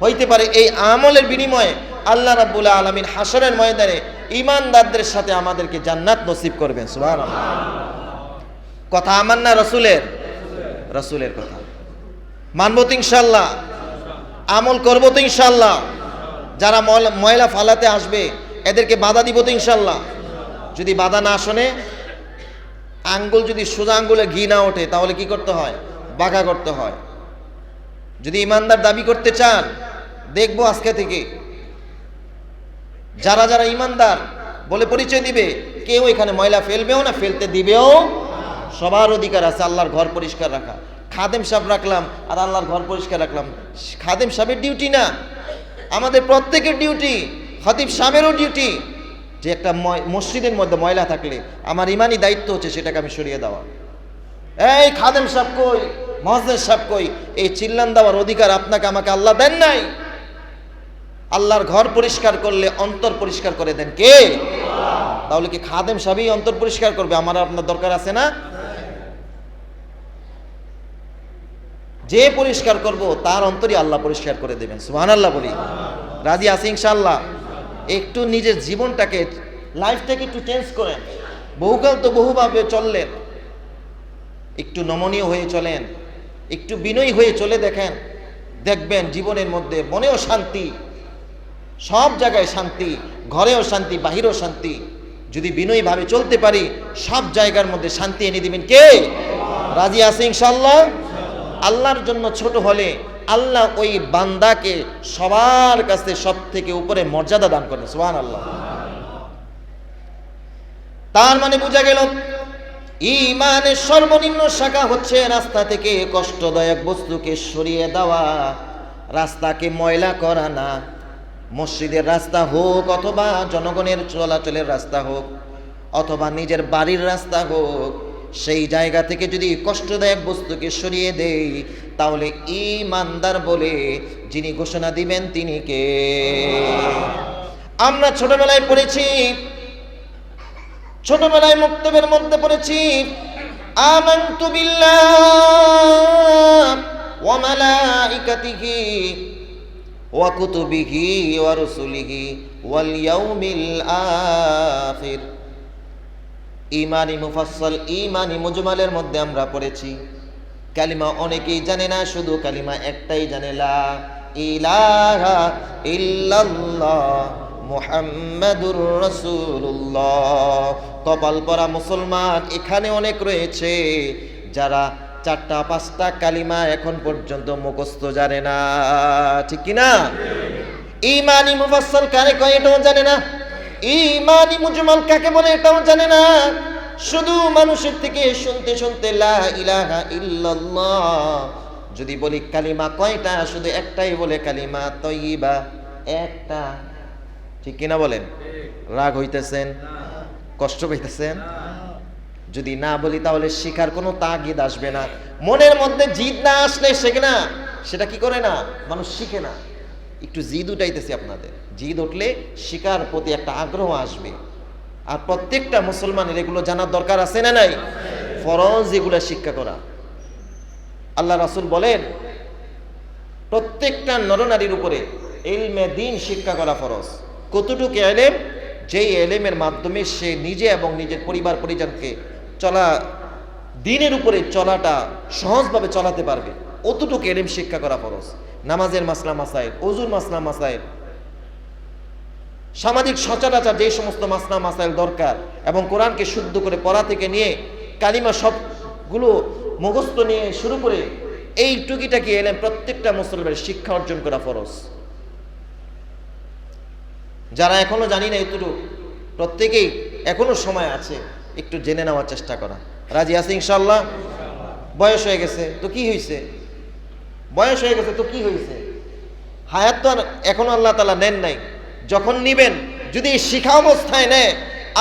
হইতে পারে এই আমলের বিনিময়ে আল্লাহ রাব্বুল আলামিন হাসরের ময়দানে ঈমানদারদের সাথে আমাদেরকে জান্নাত নসিব করবেন। সুবহানাল্লাহ। কথা আমার না রাসূলের কথা। মানব তো ইনশাআল্লাহ, আমল করবো তো ইনশাআল্লাহ। যারা ময়লা ফালাতে আসবে এদেরকে বাধা দিব তো ইনশাআল্লাহ। যদি বাধা না শোনে, আঙ্গুল যদি সোজা আঙ্গুলে ঘি না ওঠে তাহলে কি করতে হয়? বাঁকা করতে হয়। যদি ইমানদার দাবি করতে চান, দেখবো আজকে থেকে যারা যারা ইমানদার বলে পরিচয় দিবে, কেউ এখানে ময়লা ফেলবেও না, ফেলতে দিবেও। সবার অধিকার আছে আল্লাহর ঘর পরিষ্কার রাখা। খাদেম সাহেব রাখলাম আর আল্লাহর ঘর পরিষ্কার রাখলাম, খাদেম সাহেবের ডিউটি না, আমাদের প্রত্যেকের ডিউটি। খতিব সাহেবেরও ডিউটি যে একটা মসজিদের মধ্যে ময়লা থাকলে আমার ইমানি দায়িত্ব হচ্ছে সেটাকে আমি সরিয়ে দেওয়া। এই খাদেম সাহেব কই, মুয়াজ্জিন সাহেব কই, এই চিল্লান দেওয়ার অধিকার আপনাকে আমাকে আল্লাহ দেন নাই। আল্লাহর ঘর পরিষ্কার করলে অন্তর পরিষ্কার করে দেন কে? তাহলে কি খাদেম সাহেবই অন্তর পরিষ্কার করবে? আমার আপনার দরকার আছে না? যে পরিষ্কার করব তার অন্তরই আল্লাহ পরিষ্কার করে দেবেন। সুবহানাল্লাহ বলি। রাজি আছি ইনশাআল্লাহ। একটু নিজের জীবনটাকে, লাইফটাকে একটু চেঞ্জ করেন। বহুকাল তো বহুভাবে চললেন, একটু নমনীয় হয়ে চলেন, একটু বিনয়ী হয়ে চলে দেখেন, দেখবেন জীবনের মধ্যে মনেও শান্তি, সব জায়গায় শান্তি, ঘরেও শান্তি, বাহিরেও শান্তি। যদি বিনয়ীভাবে চলতে পারি, সব জায়গার মধ্যে শান্তি এনে দিবেন কে? রাজি আছে ইনশাআল্লাহ। আল্লাহর জন্য ছোট হলে আল্লাহ ওই বান্দাকে সবার কাছে সব থেকে উপরে মর্যাদা দান করেন। সুবহানাল্লাহ। তার মানে বোঝা গেল ঈমানের সর্বনিম্ন শাখা হচ্ছে রাস্তা থেকে কষ্টদায়ক বস্তুকে সরিয়ে দেওয়া, রাস্তাকে ময়লা করা না। মসজিদের রাস্তা হোক, অথবা জনগণের চলাচলের রাস্তা হোক, অথবা নিজের বাড়ির রাস্তা হোক, সেই জায়গা থেকে যদি কষ্টদায়ক বস্তুকে সরিয়ে দেই, তাহলে ঈমানদার বলে যিনি ঘোষণা দিবেন তিনি কে? আমরা ছোটবেলায় পড়েছি, ছোটবেলায় মুক্তবের মধ্যে পড়েছি, আমানতু বিল্লাহ ওয়া মালাইকাতিহি ওয়া কুতুবিহি ওয়া রুসুলিহি ওয়াল ইয়াউমিল আখির। ঈমানি মুফাসসাল, ঈমানি মুজমালের মধ্যে আমরা পড়েছি কালিমা অনেকেই জানে না, শুধু কালিমা একটাই জানে, লা ইলাহা ইল্লাল্লাহ মুহাম্মাদুর রাসূলুল্লাহ। কপাল পরা মুসলমান এখানে অনেক রয়েছে যারা 4টা 5টা কালিমা এখন পর্যন্ত মুখস্থ জানে না, ঠিক কি না? ঈমানি মুফাসসাল কারে কয় এটাও জানে না, ঈমানি মুজমাল কাকে বলে এটাও জানে না। শুধু মানুষের থেকে শুনতে শুনতে লা ইলাহা ইল্লাল্লাহ যদি বলি কালিমা কয়টা, শুধু একটাই বলে কালিমা তয়্যিবা, একটা। ঠিক কিনা বলেন? রাগ হইতেছেন? কষ্ট পাইতেছেন? যদি না বলি তাহলে শিখার কোনো তাগিদ আসবে না। মনের মধ্যে জিদ না আসলে শেখে না, সেটা কি করে না, মানুষ শিখে না। একটু জিদ উঠাইতেছি আপনাদের, জিদ উঠলে শিকার প্রতি একটা আগ্রহ আসবে। আর প্রত্যেকটা মুসলমানের এগুলো জানার দরকার আছে না নাই? ফরজ এগুলো শিক্ষা করা। আল্লাহ রাসূল বলেন প্রত্যেকটা নরনারীর উপরে ইলমে দ্বীন শিক্ষা করা ফরজ। কতটুকু ইলম? যেই ইলমের মাধ্যমে সে নিজে এবং নিজের পরিবার পরিজনকে দ্বীনের উপরে চলাটা সহজভাবে চলাতে পারবে, অতটুকু ইলম শিক্ষা করা ফরজ। নামাজের মাসলা মাসাইল, ওযুর মাসলা মাসাইল, সামাজিক সচরাচর যে সমস্ত মাসলা মাসাইল দরকার, এবং কোরআনকে শুদ্ধ করে পড়া থেকে নিয়ে কালিমা সবগুলো মুখস্থ নিয়ে শুরু করে এই টুকিটাকি ইলম প্রত্যেকটা মুসলমানের শিক্ষা অর্জন করা ফরজ। যারা এখনো জানি না এতটুকু, প্রত্যেকেই এখনো সময় আছে একটু জেনে নেওয়ার চেষ্টা করা। রাজি আছে ইনশাআল্লাহ? বয়স হয়ে গেছে তো কি হয়েছে? বয়স হয়ে গেছে তো কি হয়েছে? হায়াত তো এখনো আল্লাহ তাআলা নেন নাই। যখন নিবেন, যদি শিখা অবস্থায় নেয়,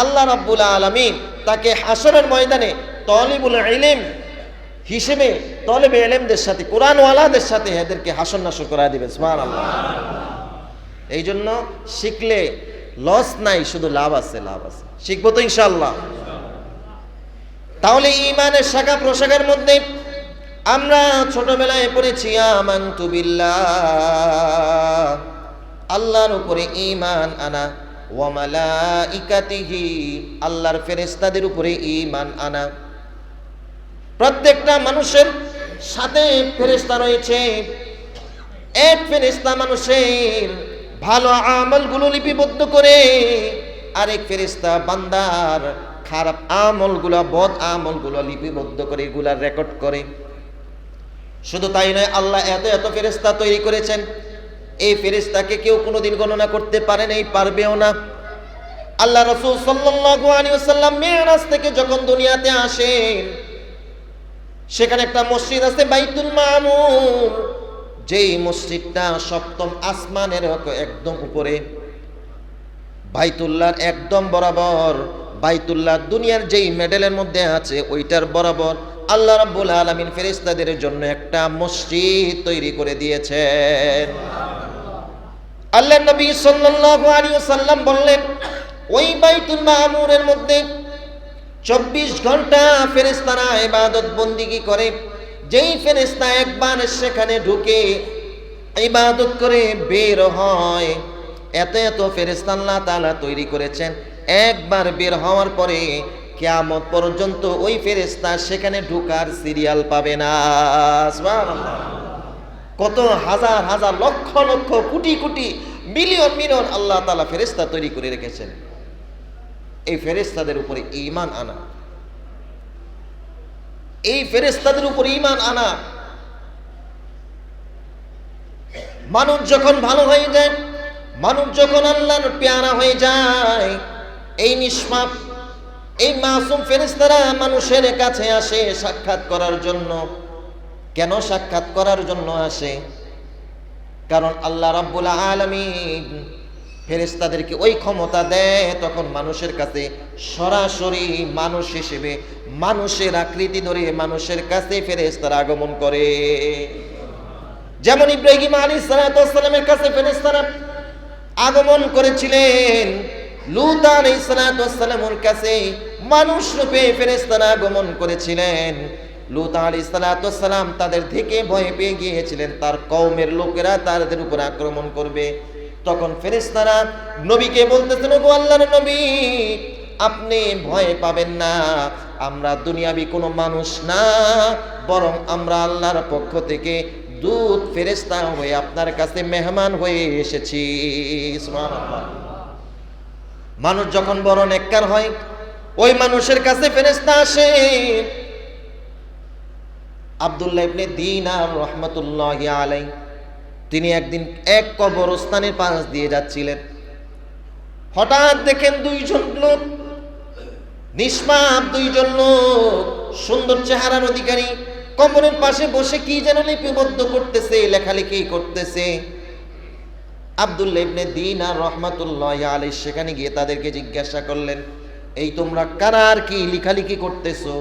আল্লাহ রাব্বুল আলামিন তাকে হাসরের ময়দানে তলিবুল ইলম হিসেবে তলেবে এলেমদের সাথে, কোরআনওয়ালাদের সাথে এদেরকে হাসর নাসর করা দিবেন। সুবহানাল্লাহ। এই জন্য শিখলে লস নাই, শুধু লাভ আছে, লাভ আছে। শিখবো তো ইনশাআল্লাহ। তাহলে ঈমানের শাখা প্রশাখার মধ্যে আমরা ছোটবেলায় পড়েছি আমানতু বিল্লাহ, আল্লাহর উপরে ঈমান আনা, ওয়া মালাইকাতিহি, আল্লাহর ফেরেশতাদের উপরে ঈমান আনা। প্রত্যেকটা মানুষের সাথে ফেরেশতা রয়েছে। এক ফেরেশতা মানুষের ভালো আমলগুলো লিপিবদ্ধ করে, আরেক ফেরেশতা বান্দার খারাপ আমলগুলো, বদ আমলগুলো লিপিবদ্ধ করে, এগুলা রেকর্ড করে। শুধু তাই নয়, আল্লাহ এত এত ফেরেশতা তৈরি করেছেন, এই ফেরেশতাকে কেউ কোনোদিন গণনা করতে পারে নাই, পারবেও না। আল্লাহ রাসূল সাল্লাল্লাহু আলাইহি ওয়াসাল্লাম মিরাজ থেকে যখন দুনিয়াতে আসেন, সেখানে একটা মসজিদ আছে বাইতুল মামুর, যেই মসজিদটা সপ্তম আসমানের একদম উপরে, বাইতুল্লাহর একদম বরাবর। বাইতুল্লাহ দুনিয়ার যেই মেডেলের মধ্যে আছে ওইটার বরাবর আল্লাহ রাব্বুল আলামিন ফেরেশতাদের জন্য একটা মসজিদ তৈরি করে দিয়েছেন। আল্লাহর নবী সাল্লাল্লাহু আলাইহি ওয়াসাল্লাম বললেন, ওই বাইতুল মামুরের মধ্যে 24 ঘন্টা ফেরেশতারা ইবাদত বন্দিগি করে। যেই ফেরেশতা একবার সেখানে ঢুকে ইবাদত করে বের হয়, এত এত ফেরেশতা আল্লাহ তাআলা তৈরি করেছেন, একবার বের হওয়ার পরে কিয়ামত পর্যন্ত ওই ফেরেশতা সেখানে ঢোকার সিরিয়াল পাবে না। সুবহানাল্লাহ। কত হাজার হাজার লক্ষ লক্ষ কোটি কোটি মিলিয়ন মিলিয়ন আল্লাহ তাআলা ফেরেশতা তৈরি করে রেখেছেন। এই ফেরেশতাদের উপরে ঈমান আনা, এই ফেরেশতাদের উপর ঈমান আনা। মানুষ যখন ভালো হয়ে যায়, মানুষ যখন আল্লাহর পেয়ারা হয়ে যায়, এই নিষ্পাপ, এই মাসুম ফেরেশতারা মানুষের কাছে আসে সাক্ষাৎ করার জন্য। কেন সাক্ষাৎ করার জন্য আসে? কারণ আল্লাহ রাব্বুল আলামিন ফেরেশতাদেরকে ওই ক্ষমতা দেয়, তখন মানুষের কাছে সরাসরি মানুষ হিসেবে, মানুষের আকৃতি ধরে মানুষের কাছে ফেরেশতারা আগমন করে। যেমন ইব্রাহিম আলাইহিস সালামের কাছে ফেরেশতারা আগমন করেছিলেন, লূত আলাইহিস সালামের কাছে মানুষ রূপে ফেরেশতারা আগমন করেছিলেন। লূত আলাইহিস সালাম তাদের থেকে ভয় পেয়ে গিয়েছিলেন, তার কওমের লোকেরা তাদের উপর আক্রমণ করবে। তখন ফেরেশতারা নবীকে বলতেছেন, ওগো আল্লাহর নবী, আপনি ভয় পাবেন না, আমরা দুনিয়াবি কোনো মানুষ না, বরং আমরা আল্লাহর পক্ষ থেকে দূত ফেরেশতা হয়ে আপনার কাছে মেহমান হয়ে এসেছি। সুবহানাল্লাহ। মানুষ যখন বড় নেককার হয়, ওই মানুষের কাছে ফেরেশতা আসে। আব্দুল্লাহ ইবনে দিনার রাহমাতুল্লাহি আলাইহি, তিনি একদিন এক কবরস্থানের পাশ দিয়ে যাচ্ছিলেন। হঠাৎ দেখেন দুইজন লোক, নিষ্পাপ দুইজন লোক, সুন্দর চেহারার অধিকারী, কবরের পাশে বসে কি যেন লিপিবদ্ধ করতেছে, লেখালেখি করতেছে। আব্দুল্লাহ ইবনে দিনার রাহমাতুল্লাহি আলাইহি সেখানে গিয়ে তাদেরকে জিজ্ঞাসা করলেন, এই তোমরা কারা আর কি লেখালেখি করতেছো?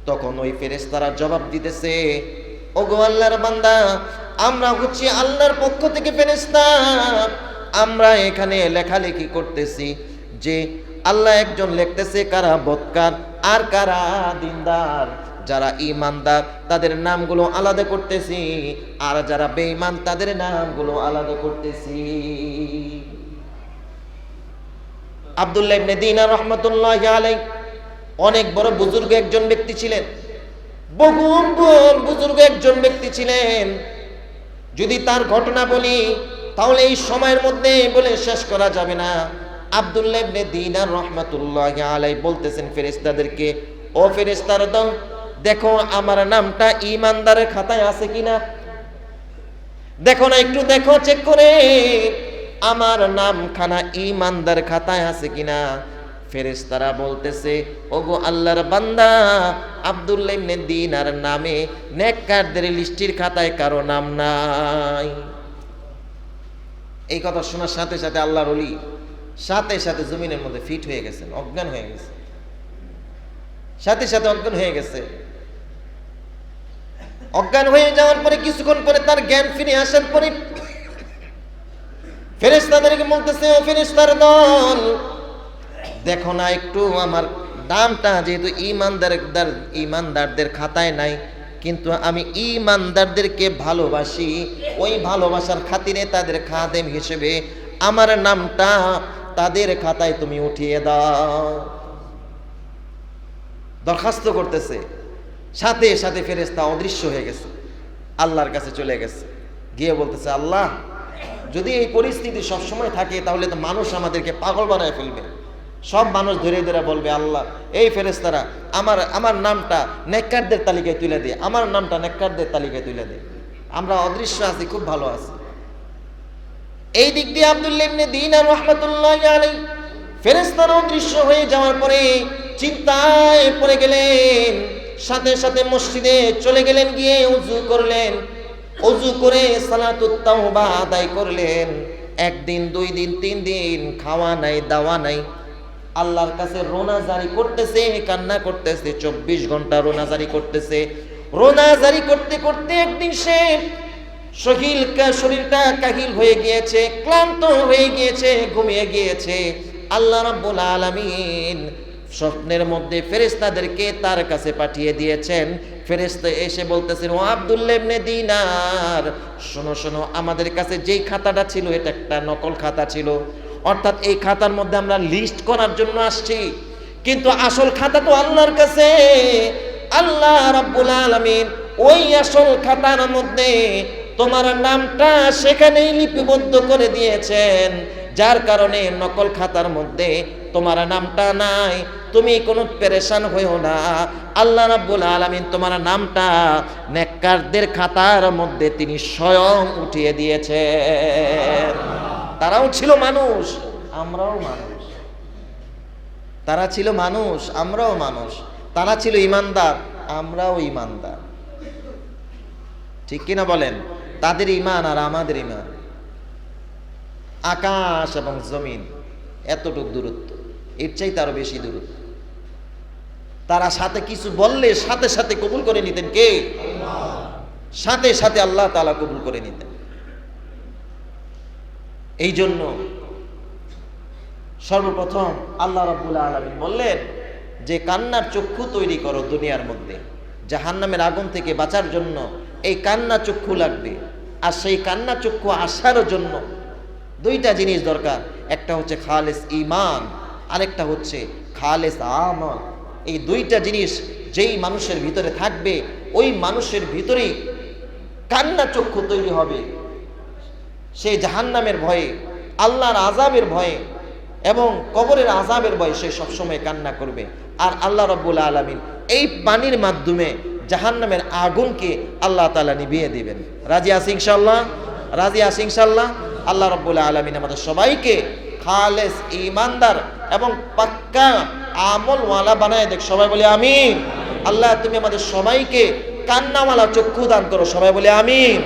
তখন ওই ফেরেশতারা জবাব দিতেছে, ওগো আল্লাহর বান্দা, আমরা হচ্ছি আল্লাহর পক্ষ থেকে ফেরেশতা, আমরা এখানে লেখালেখি করতেছি যে আল্লাহ একজন লিখতেছে কারা বদকার আর কারা দিনদার। যারা ঈমানদার তাদের নামগুলো আলাদা করতেছি, আর যারা বেঈমান তাদের নামগুলো আলাদা করতেছি। আব্দুল্লাহ ইবনে দিনার রাহমাতুল্লাহি আলাইহি অনেক বড় বুজুর্গ একজন ব্যক্তি ছিলেন, বহু বুজুর্গ একজন ব্যক্তি ছিলেন। যদি তার ঘটনা বলি তাহলে এই সময়ের মধ্যে বলে শেষ করা যাবে না। আব্দুল্লাহ ইবনে দিনার রাহমাতুল্লাহি আলাইহি বলতেছেন ফেরেশতাদেরকে, ও ফেরেশতার দল, দেখো আমার নামটা ঈমানদারের খাতায় আছে কিনা, দেখো না, একটু দেখো, চেক করে আমার নামখানা ঈমানদার খাতায় আছে কিনা। ফেরেশতারা বলতেছে, ওগো আল্লাহর বান্দা, আব্দুল্লাহ ইবনে দিনার নামে নেককারদের লিস্টির খাতায় কারো নাম নাই। এই কথা শোনার সাথে সাথে আল্লাহর ওলি সাথে সাথে জমিনের মধ্যে ফিট হয়ে গেছেন, অজ্ঞান হয়ে গেছে, সাথে সাথে অজ্ঞান হয়ে গেছে। অজ্ঞান হয়ে যাওয়ার পরে কিছুক্ষণ পরে তার জ্ঞান ফিরে আসার পরে ফেরেশতাদেরকে বলতেছে, ও ফেরেশতার দল, দেখো না একটু আমার নামটা যেহেতু ইমানদারদের খাতায় নাই, কিন্তু আমি ইমানদারদেরকে ভালোবাসি, ওই ভালোবাসার খাতিরে তাদের খাদেম হিসেবে আমার নামটা তাদের খাতায় তুমি উঠিয়ে দাও। দরখাস্ত করতেছে, সাথে সাথে ফেরেশতা অদৃশ্য হয়ে গেছে, আল্লাহর কাছে চলে গেছে, গিয়ে বলতেছে, আল্লাহ যদি এই পরিস্থিতি সবসময় থাকে তাহলে তো মানুষ আমাদেরকে পাগল বানায় ফেলবে। সব মানুষ ধরে ধরে বলবে, আল্লাহ এই ফেরেশতারা আমার নামটা নেককারদের তালিকায় তুলে দে, আমার নামটা নেককারদের তালিকায় তুলে দে, আমরা অদৃশ্য আছি, খুব ভালো আছি। এই দিক দিয়ে আব্দুল্লাহ ইবনে দিনার রাহমাতুল্লাহি আলাইহি ফেরেশতারা অদৃশ্য হয়ে যাওয়ার পরে চিন্তায় পড়ে গেলেন, সাথে সাথে মসজিদে চলে গেলেন, গিয়ে ওযু করলেন, ওযু করে সালাতুত তাওবা আদায় করলেন। একদিন, 2 দিন, 3 দিন খাওয়া নাই, দাওয়া নাই, আল্লাহর কাছে রোনাজারি করতেছে, কান্না করতেছে, 24 ঘন্টা রোনাজারি করতেছে। রোনাজারি করতে করতে একদিন সে শরীরটা কাহিল হয়ে গিয়েছে, ক্লান্ত হয়ে গিয়েছে, ঘুমিয়ে গিয়েছে। আল্লাহ রাব্বুল আলামিন স্বপ্নের মধ্যে ফেরেশতাদেরকে তার কাছে পাঠিয়ে দিয়েছেন। ফেরেশতা এসে বলতেছেন, ও আব্দুল্লাহ ইবনে দিনার, শোনো শোনো, আমাদের কাছে যেই খাতাটা ছিল এটা একটা নকল খাতা ছিল, অর্থাৎ এই খাতার মধ্যে আমরা লিস্ট করার জন্য আসছি, কিন্তু আসল খাতা তো আল্লাহর কাছে। আল্লাহ রাব্বুল আলামিন ওই আসল খাতার মধ্যে তোমার নামটা সেখানেই লিপিবদ্ধ করে দিয়েছেন, যার কারণে নকল খাতার মধ্যে তোমার নামটা নাই। তুমি কোনো পেরেশান হইও না, আল্লাহ রাব্বুল আলামিন তোমার নামটা নেককারদের খাতার মধ্যে তিনি স্বয়ং উঠিয়ে দিয়েছেন। তারাও ছিল মানুষ, আমরাও মানুষ। তারা ছিল মানুষ, আমরাও মানুষ। তারা ছিল ইমানদার, আমরাও ইমানদার। ঠিক কিনা বলেন? তাদের ঈমান আর আমাদের ঈমান আকাশ এবং জমিন এতটুকু দূরত্ব, এর চাইতে আরো বেশি দূরত্ব। তারা সাথে কিছু বললে সাথে সাথে কবুল করে নিতেন কে? আল্লাহ। সাথে সাথে আল্লাহ তাআলা কবুল করে নিতেন। এই জন্য সর্বপ্রথম আল্লাহ রাব্বুল আলামিন বললেন যে কান্নার চক্ষু তৈরি করো দুনিয়ার মধ্যে, জাহান্নামের আগুন থেকে বাঁচার জন্য এই কান্না চক্ষু লাগবে। আর সেই কান্না চক্ষু আসার জন্য 2টা জিনিস দরকার, একটা হচ্ছে খালেস ঈমান, আরেকটা হচ্ছে খালেস আমল। এই 2টা জিনিস যেই মানুষের ভিতরে থাকবে, ওই মানুষের ভিতরেই কান্না চক্ষু তৈরি হবে। সে জাহান্নামের ভয়ে, আল্লাহর আযাবের ভয়ে এবং কবরের আযাবের ভয়ে সে সবসময় কান্না করবে। আর আল্লাহ রাব্বুল আলামিন এই পানির মাধ্যমে জাহান্নামের আগুনকে আল্লাহ তাআলা নিভিয়ে দিবেন। রাজি আছি ইনশাআল্লাহ? রাজি আছি ইনশাআল্লাহ? আল্লাহ রাব্বুল আলামিন আমাদের সবাইকে খালেস ঈমানদার এবং পাক্কা আমলওয়ালা বানায় দেখ। সবাই বলে আমিন। আল্লাহ তুমি আমাদের সবাইকে কান্নাওয়ালা চক্ষু দান করো। সবাই বলে আমিন।